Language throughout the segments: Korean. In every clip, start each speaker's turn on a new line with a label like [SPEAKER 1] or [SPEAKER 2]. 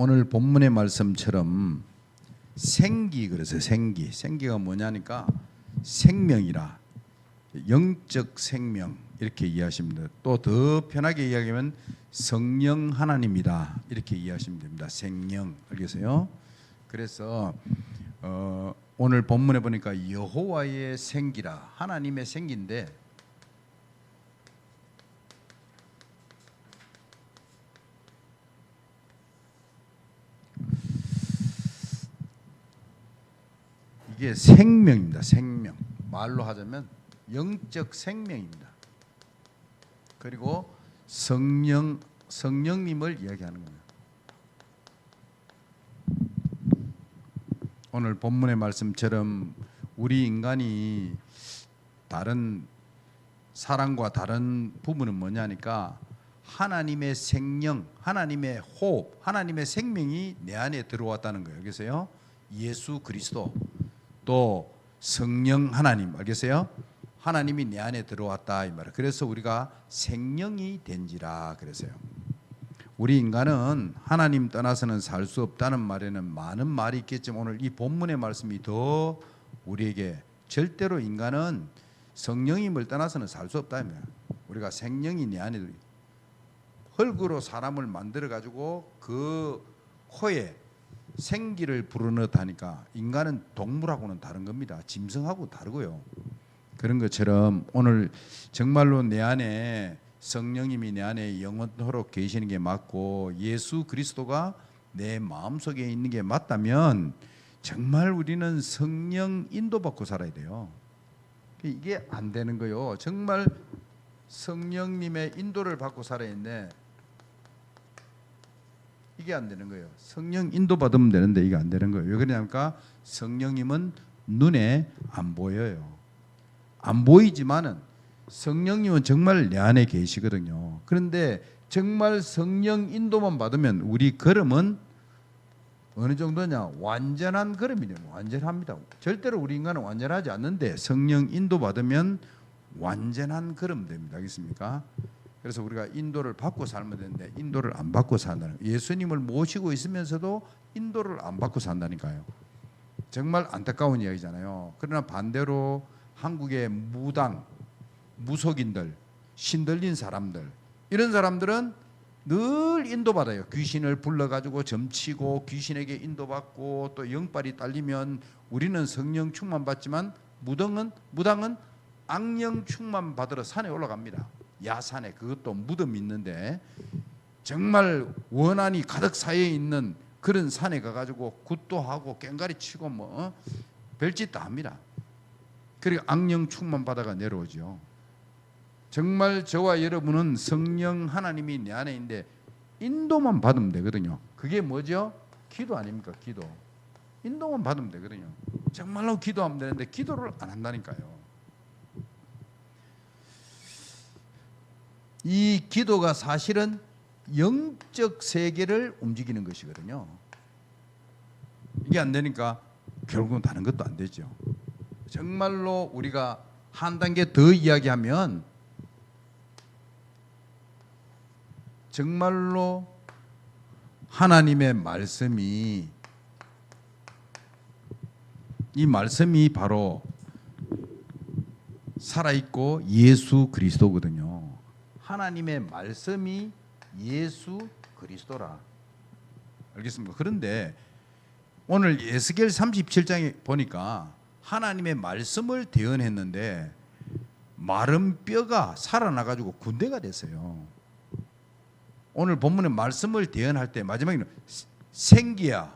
[SPEAKER 1] 오늘 본문의 말씀처럼 그래서 생기가 뭐냐니까 생명이라, 영적 생명 이렇게 이해하시면 됩니다. 또 더 편하게 이야기하면 성령 하나님이다 이렇게 이해하시면 됩니다. 생명, 알겠어요? 그래서 오늘 본문에 보니까 여호와의 생기라, 하나님의 생기인데 이게 생명입니다. 생명, 말로 하자면 영적 생명입니다. 그리고 성령님을 이야기하는 겁니다. 오늘 본문의 말씀처럼 우리 인간이 다른 사람과 다른 부분은 뭐냐니까 하나님의 생명, 하나님의 호흡, 하나님의 생명이 내 안에 들어왔다는 거예요. 알겠어요? 예수 그리스도, 또 성령 하나님, 알겠어요? 하나님이 내 안에 들어왔다 이 말이에요. 그래서 우리가 생명이 된지라 그랬어요. 우리 인간은 하나님 떠나서는 살 수 없다는 말에는 많은 말이 있겠지만 오늘 이 본문의 말씀이 더 우리에게 절대로 인간은 성령님을 떠나서는 살 수 없다. 우리가 생명이 내 안에, 흙으로 사람을 만들어 가지고 그 코에 생기를 불어넣다니까 인간은 동물하고는 다른 겁니다. 짐승하고 다르고요. 그런 것처럼 오늘 정말로 내 안에 성령님이 내 안에 영원토록 계시는 게 맞고 예수 그리스도가 내 마음속에 있는 게 맞다면 정말 우리는 성령 인도받고 살아야 돼요. 이게 안 되는 거예요. 정말 성령님의 인도를 받고 살아야 하는데 이게 안 되는 거예요. 성령 인도받으면 되는데 이게 안 되는 거예요. 왜 그러냐니까 성령님은 눈에 안 보여요. 안 보이지만은 성령님은 정말 내 안에 계시거든요. 그런데 정말 성령 인도만 받으면 우리 걸음은 어느 정도냐? 완전한 걸음이 돼요. 완전합니다. 절대로 우리 인간은 완전하지 않는데 성령 인도 받으면 완전한 걸음 됩니다. 알겠습니까? 그래서 우리가 인도를 받고 살면 되는데 인도를 안 받고 산다는 거예요. 예수님을 모시고 있으면서도 인도를 안 받고 산다니까요. 정말 안타까운 이야기잖아요. 그러나 반대로 한국의 무당, 무속인들, 신들린 사람들, 이런 사람들은 늘 인도받아요. 귀신을 불러가지고 점치고 귀신에게 인도받고 또 영빨이 딸리면 우리는 성령 충만 받지만 무당은 악령 충만 받으러 산에 올라갑니다. 야산에, 그것도 무덤이 있는데 정말 원한이 가득 쌓여 있는 그런 산에 가가지고 굿도 하고 꽹가리 치고 뭐 별짓 다 합니다. 그리고 악령 충만 받아가 내려오죠. 정말 저와 여러분은 성령 하나님이 내 안에 있는데 인도만 받으면 되거든요. 그게 뭐죠? 기도 아닙니까? 기도. 인도만 받으면 되거든요. 정말로 기도하면 되는데 기도를 안 한다니까요. 이 기도가 사실은 영적 세계를 움직이는 것이거든요. 이게 안 되니까 결국은 다른 것도 안 되죠. 정말로 우리가 한 단계 더 이야기하면 정말로 하나님의 말씀이, 이 말씀이 바로 살아있고 예수 그리스도거든요. 하나님의 말씀이 예수 그리스도라. 알겠습니까? 그런데 오늘 에스겔 37장에 보니까 하나님의 말씀을 대언했는데 마른 뼈가 살아나가지고 군대가 됐어요. 오늘 본문의 말씀을 대언할 때 마지막에는 생기야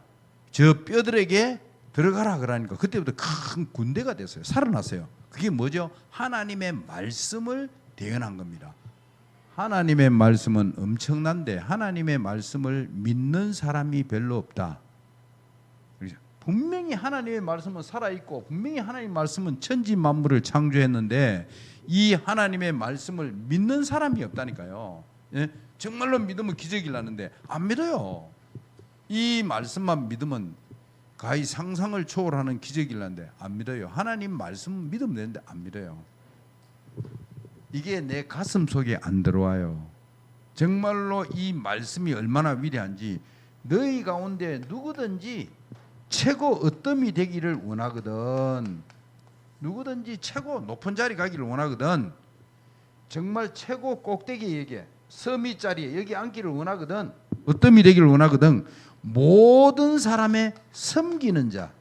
[SPEAKER 1] 저 뼈들에게 들어가라 그러니까 그때부터 큰 군대가 됐어요. 살아났어요. 그게 뭐죠? 하나님의 말씀을 대언한 겁니다. 하나님의 말씀은 엄청난데 하나님의 말씀을 믿는 사람이 별로 없다. 분명히 하나님의 말씀은 살아있고 분명히 하나님의 말씀은 천지 만물을 창조했는데 이 하나님의 말씀을 믿는 사람이 없다니까요. 예? 정말로 믿으면 기적이 나는데 안 믿어요. 이 말씀만 믿으면 가히 상상을 초월하는 기적이 나는데 안 믿어요. 하나님 말씀 믿으면 되는데 안 믿어요. 이게 내 가슴 속에 안 들어와요. 정말로 이 말씀이 얼마나 위대한지 너희 가운데 누구든지 최고 어뜸이 되기를 원하거든. 누구든지 최고 높은 자리 가기를 원하거든. 정말 최고 꼭대기에게 서미 자리에 여기 앉기를 원하거든. 어뜸이 되기를 원하거든. 모든 사람의 섬기는 자.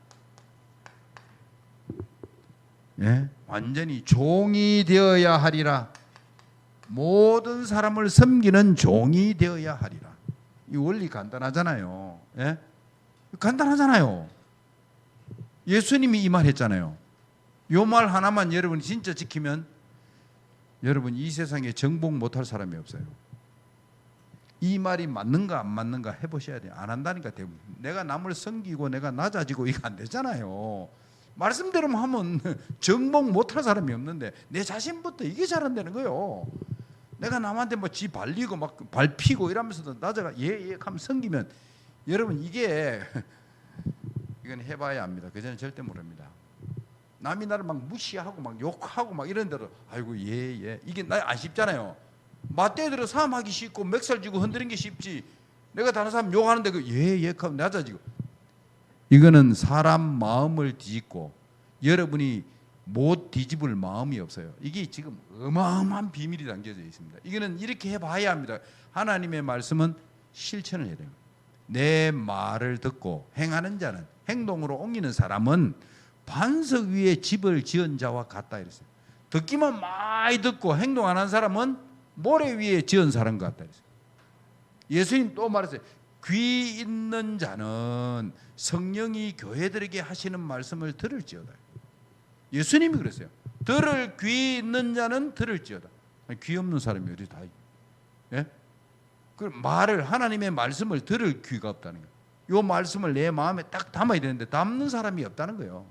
[SPEAKER 1] 예? 완전히 종이 되어야 하리라. 모든 사람을 섬기는 종이 되어야 하리라. 이 원리 간단하잖아요. 예? 간단하잖아요. 예수님이 이 말 했잖아요. 이 말 하나만 여러분이 진짜 지키면 여러분 이 세상에 정복 못할 사람이 없어요. 이 말이 맞는가 안 맞는가 해보셔야 돼요. 안 한다니까 대부분. 내가 남을 섬기고 내가 낮아지고 이거 안 되잖아요. 말씀대로만 하면 정복 못할 사람이 없는데 내 자신부터 이게 잘 안 되는 거예요. 내가 남한테 뭐 지 발리고 막 밟히고 이러면서도 낮아가 예 하면 섬기면 여러분 이게 이건 해봐야 합니다. 그전에 절대 모릅니다. 남이 나를 막 무시하고 막 욕하고 막 이런데도 아이고 예 이게 나 안 쉽잖아요. 맞대들어 사람하기 쉽고 멱살 쥐고 흔드는 게 쉽지. 내가 다른 사람 욕하는데 그 예 하면 낮아지고. 이거는 사람 마음을 뒤집고 여러분이 못 뒤집을 마음이 없어요. 이게 지금 어마어마한 비밀이 담겨져 있습니다. 이거는 이렇게 해봐야 합니다. 하나님의 말씀은 실천을 해야 돼요. 내 말을 듣고 행하는 자는, 행동으로 옮기는 사람은 반석 위에 집을 지은 자와 같다 이랬어요. 듣기만 많이 듣고 행동 안 한 사람은 모래 위에 지은 사람과 같다 이랬어요. 예수님 또 말했어요. 귀 있는 자는 성령이 교회들에게 하시는 말씀을 들을지어다. 예수님이 그랬어요. 들을 귀 있는 자는 들을지어다. 귀 없는 사람이 어디 다 예? 그 말을 하나님의 말씀을 들을 귀가 없다는 거예요. 이 말씀을 내 마음에 딱 담아야 되는데 담는 사람이 없다는 거예요.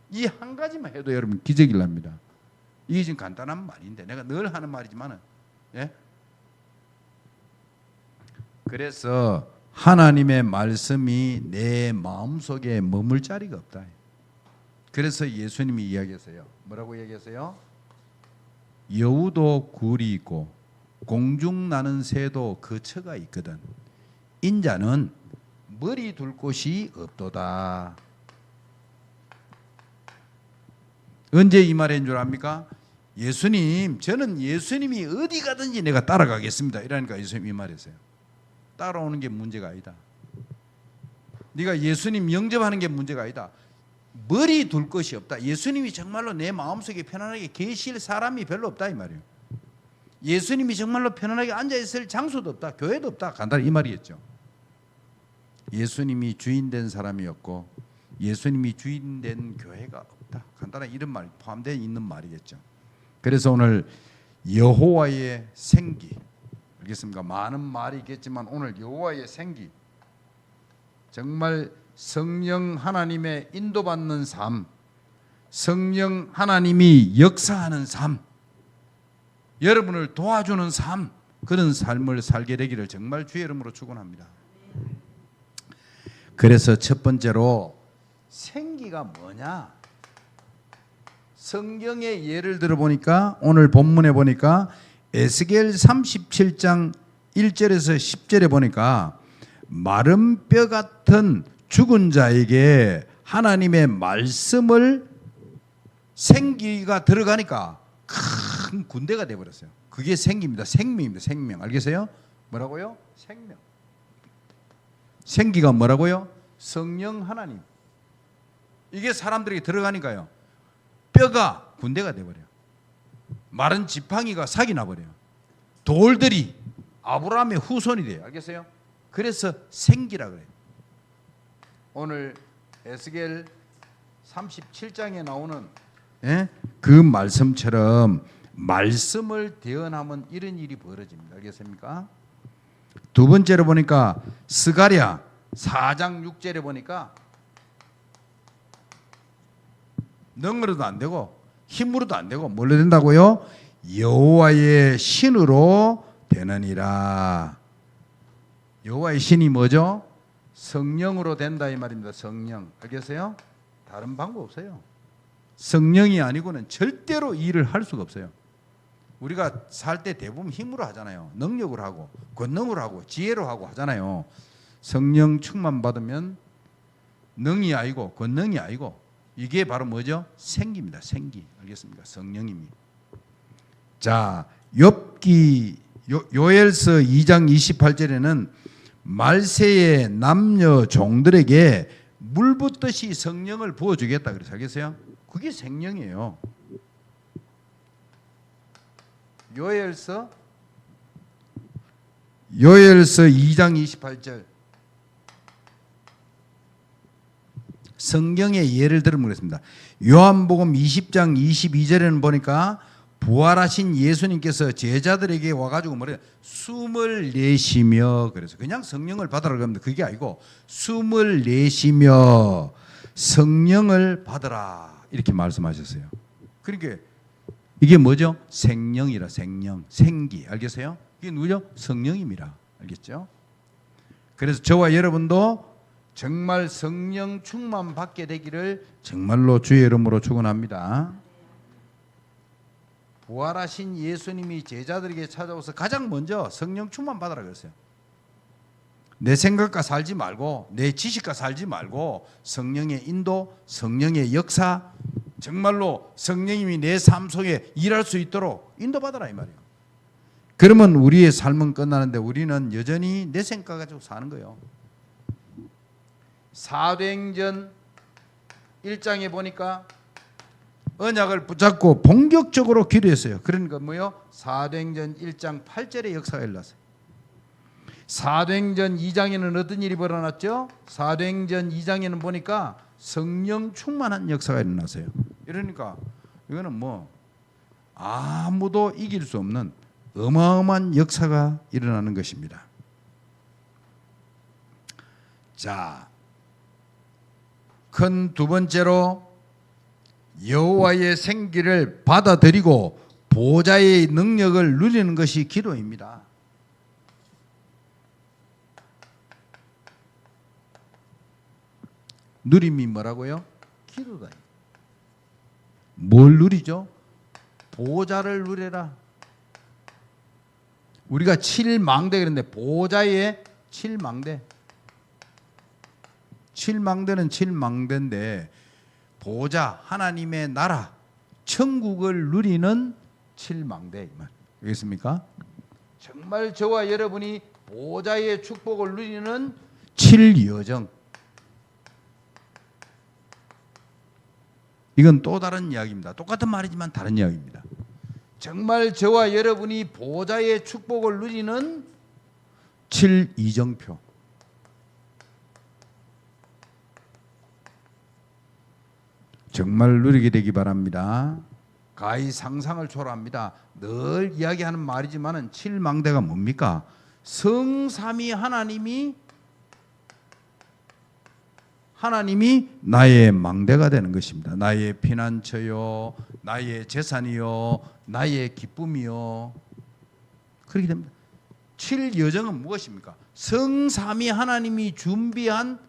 [SPEAKER 1] 이 한 가지만 해도 여러분 기적이 납니다. 이게 지금 간단한 말인데 내가 늘 하는 말이지만은 예? 그래서 하나님의 말씀이 내 마음속에 머물 자리가 없다. 그래서 예수님이 이야기했어요. 뭐라고 얘기했어요? 여우도 굴이 있고 공중 나는 새도 거처가 있거든. 인자는 머리 둘 곳이 없도다. 언제 이 말인 줄 압니까? 예수님, 저는 예수님이 어디 가든지 내가 따라가겠습니다. 이러니까 예수님이 이 말했어요. 따라오는 게 문제가 아니다. 네가 예수님 영접하는 게 문제가 아니다. 머리 둘 것이 없다. 예수님이 정말로 내 마음속에 편안하게 계실 사람이 별로 없다 이 말이에요. 예수님이 정말로 편안하게 앉아있을 장소도 없다. 교회도 없다. 간단히 이 말이겠죠. 예수님이 주인된 사람이 없고 예수님이 주인된 교회가 없다. 간단한 이런 말 포함되어 있는 말이겠죠. 그래서 오늘 여호와의 생기, 알겠습니까? 많은 말이 있겠지만 오늘 여호와의 생기, 정말 성령 하나님의 인도받는 삶, 성령 하나님이 역사하는 삶, 여러분을 도와주는 삶, 그런 삶을 살게 되기를 정말 주의 이름으로 축원합니다. 그래서 첫 번째로 생기가 뭐냐? 성경의 예를 들어보니까 오늘 본문에 보니까 에스겔 37장 1절에서 10절에 보니까 마른 뼈 같은 죽은 자에게 하나님의 말씀을 생기가 들어가니까 큰 군대가 되어버렸어요. 그게 생기입니다. 생명입니다. 생명. 알겠어요? 뭐라고요? 생명. 생기가 뭐라고요? 성령 하나님. 이게 사람들에게 들어가니까요. 뼈가 군대가 되어버려요. 마른 지팡이가 삭이 나버려요. 돌들이 아브라함의 후손이 돼요. 알겠어요? 그래서 생기라 그래요. 오늘 에스겔 37장에 나오는 그 말씀처럼 말씀을 대언하면 이런 일이 벌어집니다. 알겠습니까? 두 번째로 보니까 스가랴 4장 6절에 보니까 능으로도 안 되고 힘으로도 안 되고 뭘로 된다고요? 여호와의 신으로 되느니라. 여호와의 신이 뭐죠? 성령으로 된다 이 말입니다. 성령. 알겠어요? 다른 방법 없어요. 성령이 아니고는 절대로 일을 할 수가 없어요. 우리가 살 때 대부분 힘으로 하잖아요. 능력으로 하고 권능으로 하고 지혜로 하고 하잖아요. 성령 충만 받으면 능이 아니고 권능이 아니고 이게 바로 뭐죠? 생기입니다. 생기. 알겠습니까? 성령님이. 자, 욥기 요엘서 2장 28절에는 말세의 남녀 종들에게 물 붓듯이 성령을 부어주겠다 그래서 알겠어요? 그게 생명이에요. 요엘서 2장 28절 성경의 예를 들으면 그렇습니다. 요한복음 20장 22절에는 보니까 부활하신 예수님께서 제자들에게 와가지고 뭐래요? 숨을 내쉬며 그래서 그냥 성령을 받으라고 합니다. 그게 아니고 숨을 내쉬며 성령을 받으라 이렇게 말씀하셨어요. 그러니까 이게 뭐죠? 생령이라 생령, 생기 알겠어요? 이게 누구죠? 성령입니다. 알겠죠? 그래서 저와 여러분도 정말 성령 충만 받게 되기를 정말로 주의 이름으로 축원합니다. 부활하신 예수님이 제자들에게 찾아와서 가장 먼저 성령 충만 받으라 그랬어요. 내 생각과 살지 말고 내 지식과 살지 말고 성령의 인도, 성령의 역사 정말로 성령님이 내 삶 속에 일할 수 있도록 인도받으라 이 말이에요. 그러면 우리의 삶은 끝나는데 우리는 여전히 내 생각 가지고 사는 거예요. 사도행전 1장에 보니까 언약을 붙잡고 본격적으로 기도했어요. 그러니까 뭐요? 사도행전 1장 8절의 역사가 일어났어요. 사도행전 2장에는 어떤 일이 벌어났죠? 사도행전 2장에는 보니까 성령 충만한 역사가 일어났어요. 이러니까 이거는 뭐 아무도 이길 수 없는 어마어마한 역사가 일어나는 것입니다. 자, 큰 두 번째로 여호와의 생기를 받아들이고 보좌의 능력을 누리는 것이 기도입니다. 누림이 뭐라고요? 기도다. 뭘 누리죠? 보좌를 누려라. 우리가 칠망대 그랬는데 보좌의 칠망대. 칠망대는 칠망대인데 보좌 하나님의 나라 천국을 누리는 칠망대 알겠습니까? 정말 저와 여러분이 보좌의 축복을 누리는 칠여정 이건 또 다른 이야기입니다. 똑같은 말이지만 다른 이야기입니다. 정말 저와 여러분이 보좌의 축복을 누리는 칠이정표 정말 누리게 되기 바랍니다. 가히 상상을 초월합니다. 늘 이야기하는 말이지만은 칠망대가 뭡니까? 성삼위 하나님이 나의 망대가 되는 것입니다. 나의 피난처요, 나의 재산이요, 나의 기쁨이요. 그렇게 됩니다. 칠여정은 무엇입니까? 성삼위 하나님이 준비한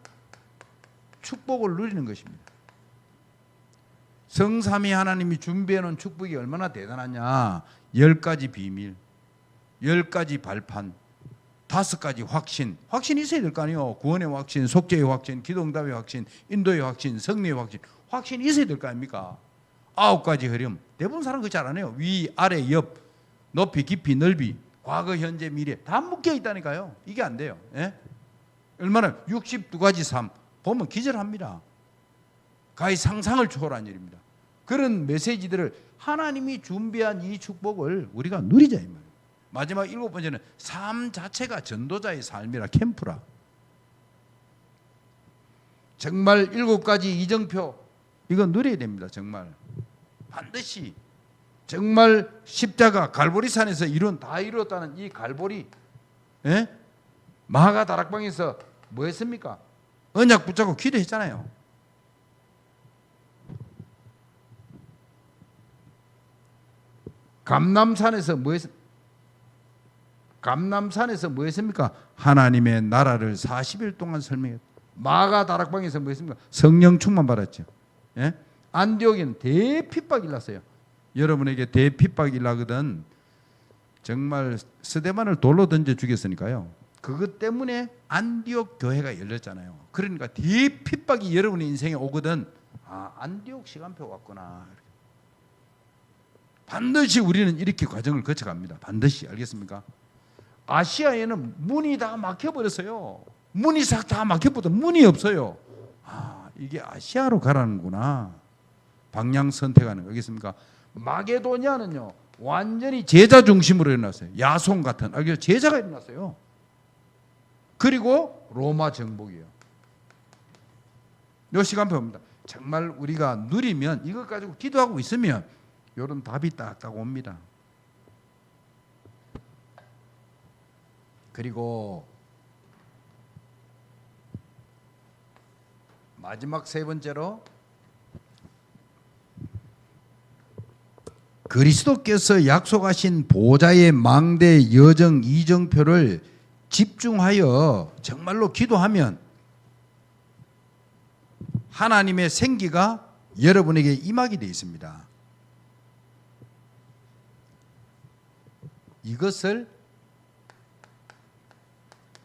[SPEAKER 1] 축복을 누리는 것입니다. 성삼위 하나님이 준비해 놓은 축복이 얼마나 대단하냐. 10가지 비밀, 10가지 발판, 5가지 확신. 확신이 있어야 될 거 아니에요. 구원의 확신, 속죄의 확신, 기도응답의 확신, 인도의 확신, 승리의 확신. 확신이 있어야 될 거 아닙니까? 9가지 흐름. 대부분 사람 그거 잘 안 해요. 위, 아래, 옆, 높이, 깊이, 넓이, 과거, 현재, 미래 다 묶여 있다니까요. 이게 안 돼요. 예? 얼마나 62가지 삶 보면 기절합니다. 가히 상상을 초월한 일입니다. 그런 메시지들을 하나님이 준비한 이 축복을 우리가 누리자 이 말이에요. 마지막 7번째는 삶 자체가 전도자의 삶이라 캠프라. 정말 7가지 이정표 이거 누려야 됩니다. 정말 반드시 정말 십자가 갈보리산에서 다 이루었다는 이 갈보리 예? 마가 다락방에서 뭐 했습니까? 언약 붙잡고 기도했잖아요. 감남산에서 뭐 했습니까? 하나님의 나라를 40일 동안 설명했다. 마가 다락방에서 뭐 했습니까? 성령 충만 받았죠. 예? 안디옥에는 대핍박이 일났어요. 여러분에게 대핍박이 일나거든 정말 스데반을 돌로 던져 죽였으니까요. 그것 때문에 안디옥 교회가 열렸잖아요. 그러니까 대핍박이 여러분의 인생에 오거든, 아, 안디옥 시간표 같구나. 반드시 우리는 이렇게 과정을 거쳐갑니다. 반드시. 알겠습니까? 아시아에는 문이 다 막혀버렸어요. 문이 싹 다 막혀버려. 문이 없어요. 아, 이게 아시아로 가라는구나. 방향 선택하는 거. 알겠습니까? 마게도니아는요, 완전히 제자 중심으로 일어났어요. 야손 같은, 제자가 일어났어요. 그리고 로마 정복이에요. 요 시간표입니다. 정말 우리가 누리면, 이것 가지고 기도하고 있으면 이런 답이 딱딱 옵니다. 그리고 마지막 세 번째로, 그리스도께서 약속하신 보좌의 망대 여정 이정표를 집중하여 정말로 기도하면 하나님의 생기가 여러분에게 임하게 되어 있습니다. 이것을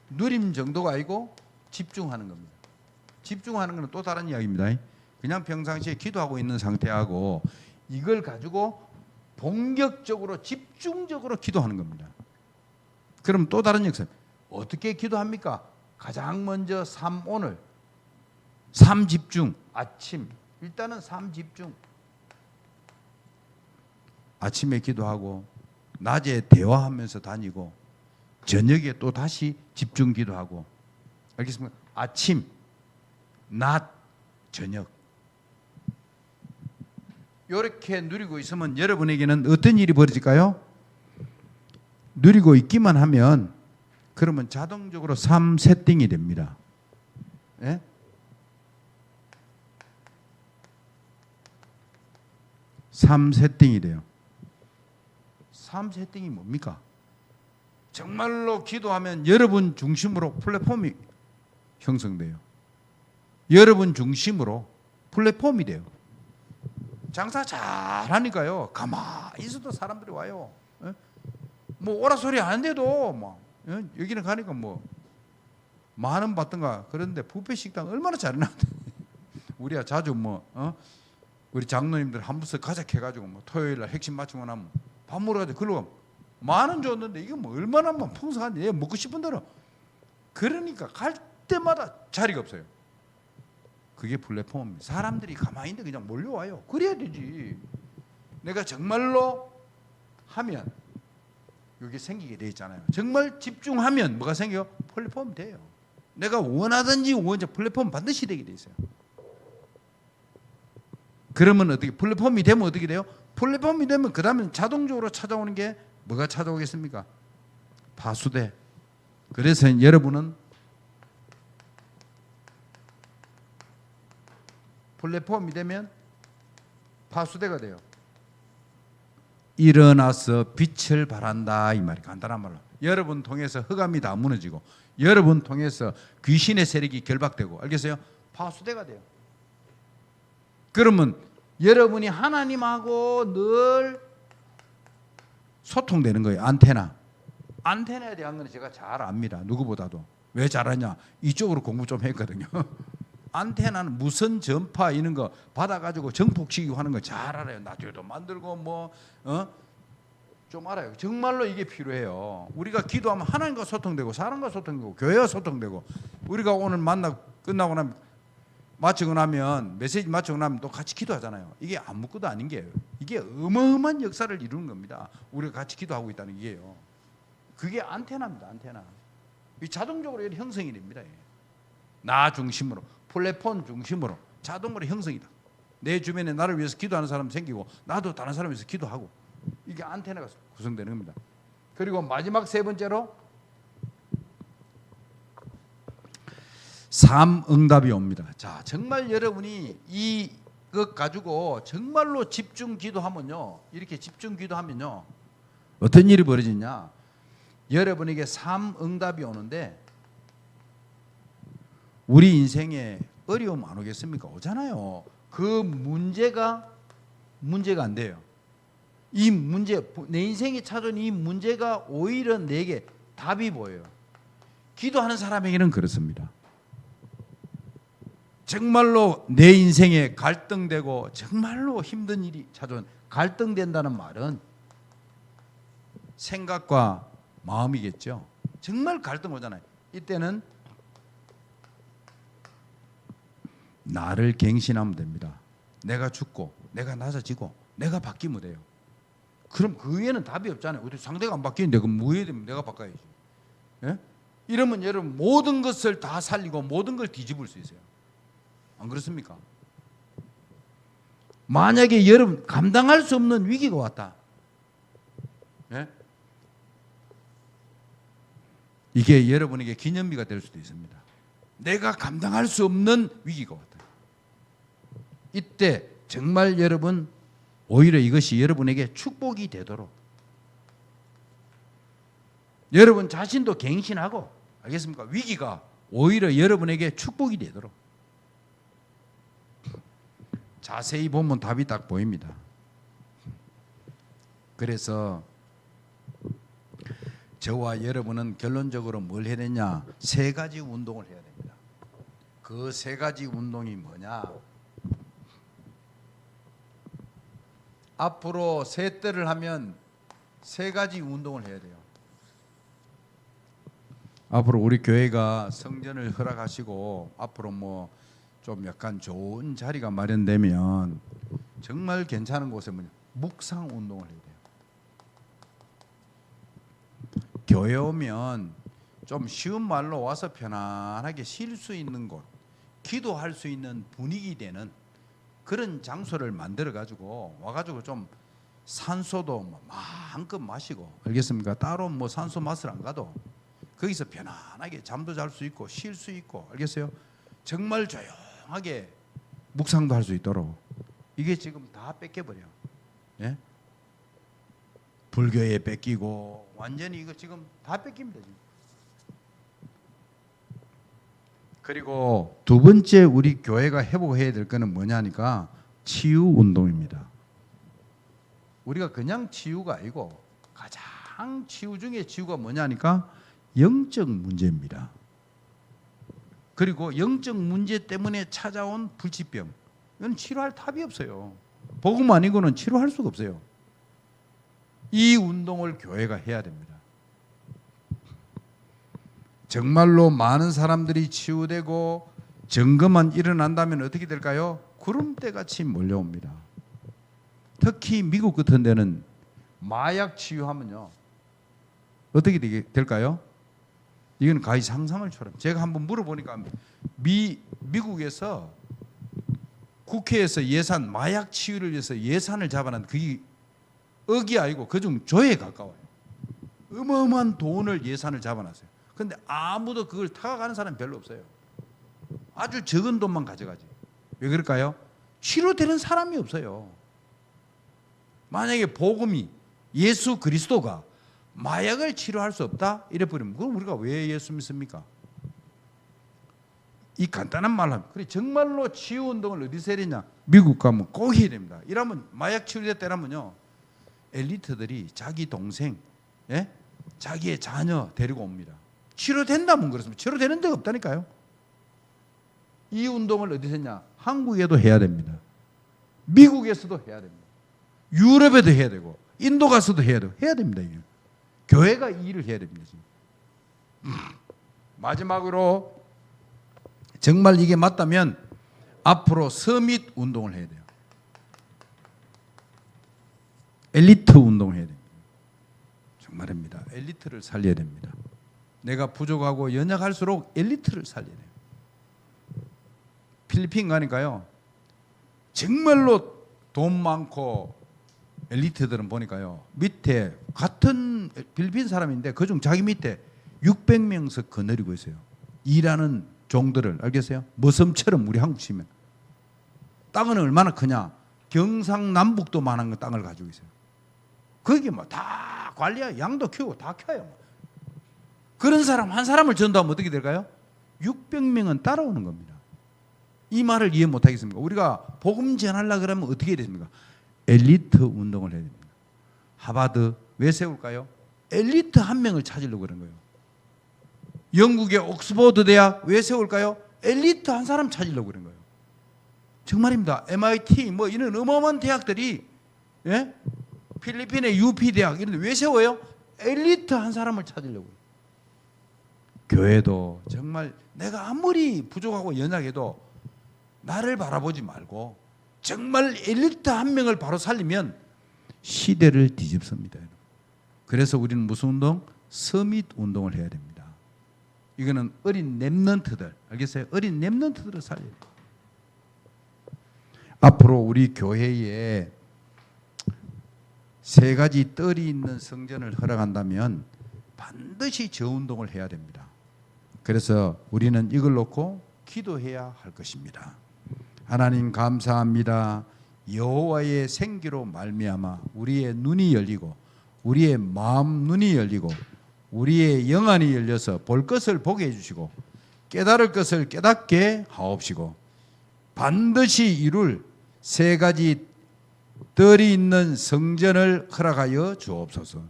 [SPEAKER 1] 누림 정도가 아니고 집중하는 겁니다. 집중하는 것은 또 다른 이야기입니다. 그냥 평상시에 기도하고 있는 상태하고 이걸 가지고 본격적으로 집중적으로 기도하는 겁니다. 그럼 또 다른 역사. 어떻게 기도합니까? 가장 먼저 오늘 3 집중. 아침. 일단은 3 집중. 아침에 기도하고 낮에 대화하면서 다니고 저녁에 또 다시 집중 기도하고. 알겠습니까? 아침, 낮, 저녁. 이렇게 누리고 있으면 여러분에게는 어떤 일이 벌어질까요? 누리고 있기만 하면 그러면 자동적으로 3 세팅이 됩니다. 예? 3 세팅이 돼요. 3 세팅이 뭡니까? 정말로 기도하면 여러분 중심으로 플랫폼이 형성돼요. 여러분 중심으로 플랫폼이 돼요. 장사 잘하니까요, 가만히 있어도 사람들이 와요. 뭐 오라 소리 안 해도 뭐 여기는 가니까 뭐 10,000원 받던가. 그런데 뷔페 식당 얼마나 잘해놨는데 우리가 자주 뭐 우리 장로님들 한 부스 가작해가지고 뭐 토요일날 핵심 맞추고 나면 밥 먹으러 가지고 글로 가면 10,000원 줬는데 이게 뭐 얼마나 뭐 풍성한데 먹고 싶은 대로. 그러니까 갈 때마다 자리가 없어요. 그게 플랫폼입니다. 사람들이 가만히 있는데 그냥 몰려와요. 그래야 되지. 내가 정말로 하면 이게 생기게 돼 있잖아요. 정말 집중하면 뭐가 생겨요? 플랫폼이 돼요. 내가 원하든지 플랫폼 반드시 되게 돼 있어요. 그러면 어떻게, 플랫폼이 되면 어떻게 돼요? 플랫폼이 되면 그 다음에 자동적으로 찾아오는 게 뭐가 찾아오겠습니까? 파수대. 그래서 여러분은 플랫폼이 되면 파수대가 돼요. 일어나서 빛을 발한다, 이 말이 간단한 말로. 여러분 통해서 흑암이 다 무너지고 여러분 통해서 귀신의 세력이 결박되고, 알겠어요? 파수대가 돼요. 그러면 여러분이 하나님하고 늘 소통되는 거예요. 안테나에 대한 건 제가 잘 압니다. 누구보다도. 왜 잘하냐? 이쪽으로 공부 좀 했거든요. 안테나는 무선 전파 이런 거 받아가지고 정폭시키고 하는 거 잘 알아요. 라디오도 만들고 좀 알아요. 정말로 이게 필요해요. 우리가 기도하면 하나님과 소통되고 사람과 소통되고 교회와 소통되고, 우리가 오늘 끝나고 나면 마치고 나면 메시지 마치고 나면 또 같이 기도하잖아요. 이게 아무것도 아닌 게요. 이게 어마어마한 역사를 이루는 겁니다. 우리가 같이 기도하고 있다는 게요. 그게 안테나입니다. 안테나. 이 자동적으로 형성이 됩니다. 나 중심으로, 플랫폼 중심으로 자동으로 형성이다. 내 주변에 나를 위해서 기도하는 사람 생기고 나도 다른 사람을 위해서 기도하고, 이게 안테나가 구성되는 겁니다. 그리고 마지막 세 번째로 3 응답이 옵니다. 자, 정말 여러분이 이것 가지고 정말로 집중 기도하면요, 이렇게 집중 기도하면요, 어떤 일이 벌어지냐? 여러분에게 3 응답이 오는데, 우리 인생에 어려움 안 오겠습니까? 오잖아요. 그 문제가 안 돼요. 이 문제, 내 인생에 찾아온 이 문제가 오히려 내게 답이 보여요. 기도하는 사람에게는 그렇습니다. 정말로 내 인생에 갈등되고 정말로 힘든 일이 찾아온, 갈등된다는 말은 생각과 마음이겠죠. 정말 갈등 오잖아요. 이때는 나를 갱신하면 됩니다. 내가 죽고 내가 낮아지고 내가 바뀌면 돼요. 그럼 그 외에는 답이 없잖아요. 어디 상대가 안 바뀌는데 그럼 뭐 해야 됩니까? 내가 바꿔야지. 예? 이러면 여러분 모든 것을 다 살리고 모든 걸 뒤집을 수 있어요. 안 그렇습니까? 만약에 여러분 감당할 수 없는 위기가 왔다. 예? 이게 여러분에게 기념비가 될 수도 있습니다. 내가 감당할 수 없는 위기가 왔다. 이때 정말 여러분 오히려 이것이 여러분에게 축복이 되도록 여러분 자신도 갱신하고, 알겠습니까? 위기가 오히려 여러분에게 축복이 되도록 자세히 보면 답이 딱 보입니다. 그래서 저와 여러분은 결론적으로 뭘 해야 되냐? 세 가지 운동을 해야 됩니다. 그 세 가지 운동이 뭐냐? 앞으로 세 때를 하면 세 가지 운동을 해야 돼요. 앞으로 우리 교회가 성전을 허락하시고 앞으로 뭐 좀 약간 좋은 자리가 마련되면 정말 괜찮은 곳에 뭐냐? 묵상 운동을 해야 돼요. 교회 오면 좀 쉬운 말로 와서 편안하게 쉴 수 있는 곳, 기도할 수 있는 분위기 되는 그런 장소를 만들어 가지고 와가지고 좀 산소도 마음껏 마시고, 알겠습니까? 따로 뭐 산소 맛을 안 가도 거기서 편안하게 잠도 잘 수 있고 쉴 수 있고, 알겠어요? 정말 조용하게 묵상도 할 수 있도록. 이게 지금 다 뺏겨버려. 예? 불교에 뺏기고 완전히 이거 지금 다 뺏깁니다. 지금. 그리고 두 번째 우리 교회가 회복해야 될 거는 뭐냐니까 치유 운동입니다. 우리가 그냥 치유가 아니고 가장 치유 중에 치유가 뭐냐니까 영적 문제입니다. 그리고 영적 문제 때문에 찾아온 불치병, 이건 치료할 답이 없어요. 복음 아니고는 치료할 수가 없어요. 이 운동을 교회가 해야 됩니다. 정말로 많은 사람들이 치유되고 점검만 일어난다면 어떻게 될까요? 구름대같이 몰려옵니다. 특히 미국 같은 데는 마약 치유하면요 어떻게 될까요? 이건 거의 상상을 초월합니다. 제가 한번 물어보니까 미국에서 국회에서 예산, 마약 치유를 위해서 예산을 잡아놨는데 그게 억이 아니고 그중 조에 가까워요. 어마어마한 돈을 예산을 잡아놨어요. 그런데 아무도 그걸 타가가는 사람이 별로 없어요. 아주 적은 돈만 가져가지. 왜 그럴까요? 치료되는 사람이 없어요. 만약에 복음이 예수 그리스도가 마약을 치료할 수 없다 이래버리면 그럼 우리가 왜 예수 믿습니까? 이 간단한 말로 하면, 그래 정말로 치유 운동을 어디서 해야 되냐? 미국 가면 꼭 해야 됩니다. 이러면 마약 치료됐다면요 엘리트들이 자기 동생, 예? 자기의 자녀 데리고 옵니다. 치료된다면 그렇습니다. 치료되는 데가 없다니까요. 이 운동을 어디서 했냐? 한국에도 해야 됩니다. 미국에서도 해야 됩니다. 유럽에도 해야 되고 인도 가서도 해야 되고 해야 됩니다. 이게. 교회가 이 일을 해야 됩니다. 지금. 마지막으로 정말 이게 맞다면 앞으로 서밋 운동을 해야 돼요. 엘리트 운동을 해야 됩니다. 정말입니다. 엘리트를 살려야 됩니다. 내가 부족하고 연약할수록 엘리트를 살려야 돼요. 필리핀 가니까요 정말로 돈 많고 엘리트들은 보니까요 밑에 같은 필리핀 사람인데 그중 자기 밑에 600명씩 거느리고 있어요. 일하는 종들을, 알겠어요? 머슴처럼. 우리 한국 치면 땅은 얼마나 크냐? 경상남북도만한 땅을 가지고 있어요. 거기 뭐 다 관리야, 양도 키우고 다 켜요. 그런 사람 한 사람을 전도하면 어떻게 될까요? 600명은 따라오는 겁니다. 이 말을 이해 못하겠습니까? 우리가 복음 전하려고 그러면 어떻게 해야 됩니까? 엘리트 운동을 해야 됩니다. 하버드 왜 세울까요? 엘리트 한 명을 찾으려고 그런 거예요. 영국의 옥스퍼드 대학 왜 세울까요? 엘리트 한 사람 찾으려고 그런 거예요. 정말입니다. MIT 뭐 이런 어마어마한 대학들이, 예? 필리핀의 UP 대학 이런 데 왜 세워요? 엘리트 한 사람을 찾으려고. 교회도 정말 내가 아무리 부족하고 연약해도 나를 바라보지 말고 정말 엘리트 한 명을 바로 살리면 시대를 뒤집습니다. 그래서 우리는 무슨 운동? 서밋 운동을 해야 됩니다. 이거는 어린 랩런트들, 알겠어요? 어린 랩런트들을 살려야 돼요. 앞으로 우리 교회에 3가지 뜰이 있는 성전을 허락한다면 반드시 저 운동을 해야 됩니다. 그래서 우리는 이걸 놓고 기도해야 할 것입니다. 하나님 감사합니다. 여호와의 생기로 말미암아 우리의 눈이 열리고 우리의 마음 눈이 열리고 우리의 영안이 열려서 볼 것을 보게 해주시고 깨달을 것을 깨닫게 하옵시고 반드시 이룰 3가지 뜰이 있는 성전을 허락하여 주옵소서.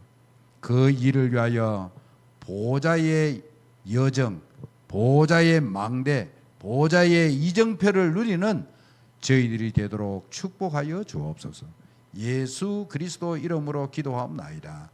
[SPEAKER 1] 그 일을 위하여 보좌의 여정, 보좌의 망대, 보좌의 이정표를 누리는 저희들이 되도록 축복하여 주옵소서. 예수 그리스도 이름으로 기도하옵나이다.